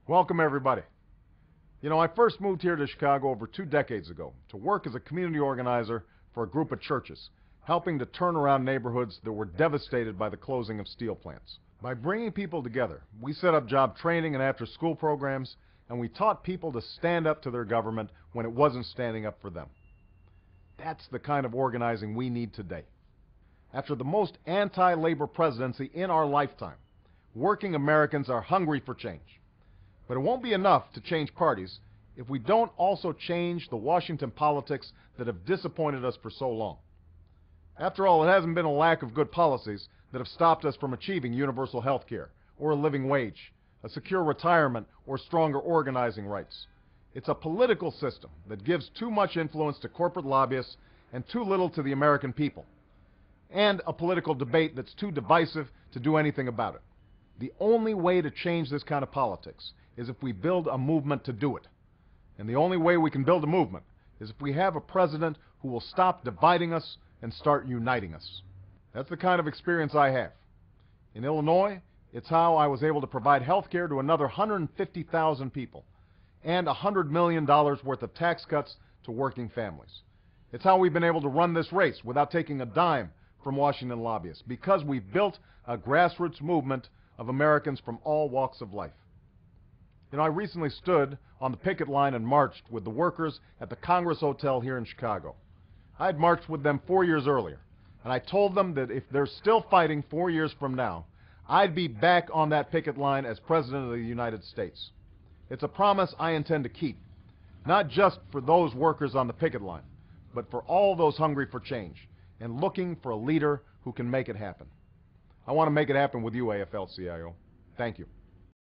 Welcome, everybody. I first moved here to Chicago over 2 decades ago to work as a community organizer for a group of churches, helping to turn around neighborhoods that were devastated by the closing of steel plants. By bringing people together, we set up job training and after-school programs, and we taught people to stand up to their government when it wasn't standing up for them. That's the kind of organizing we need today. After the most anti-labor presidency in our lifetime, working Americans are hungry for change. But it won't be enough to change parties if we don't also change the Washington politics that have disappointed us for so long. After all, it hasn't been a lack of good policies that have stopped us from achieving universal health care, or a living wage, a secure retirement, or stronger organizing rights. It's a political system that gives too much influence to corporate lobbyists and too little to the American people, and a political debate that's too divisive to do anything about it. The only way to change this kind of politics is if we build a movement to do it. And the only way we can build a movement is if we have a president who will stop dividing us and start uniting us. That's the kind of experience I have. In Illinois, it's how I was able to provide health care to another 150,000 people and $100 million worth of tax cuts to working families. It's how we've been able to run this race without taking a dime from Washington lobbyists, because we've built a grassroots movement of Americans from all walks of life. I recently stood on the picket line and marched with the workers at the Congress Hotel here in Chicago. I had marched with them 4 years earlier, and I told them that if they're still fighting 4 years from now, I'd be back on that picket line as President of the United States. It's a promise I intend to keep, not just for those workers on the picket line, but for all those hungry for change and looking for a leader who can make it happen. I want to make it happen with you, AFl-CIO. Thank you.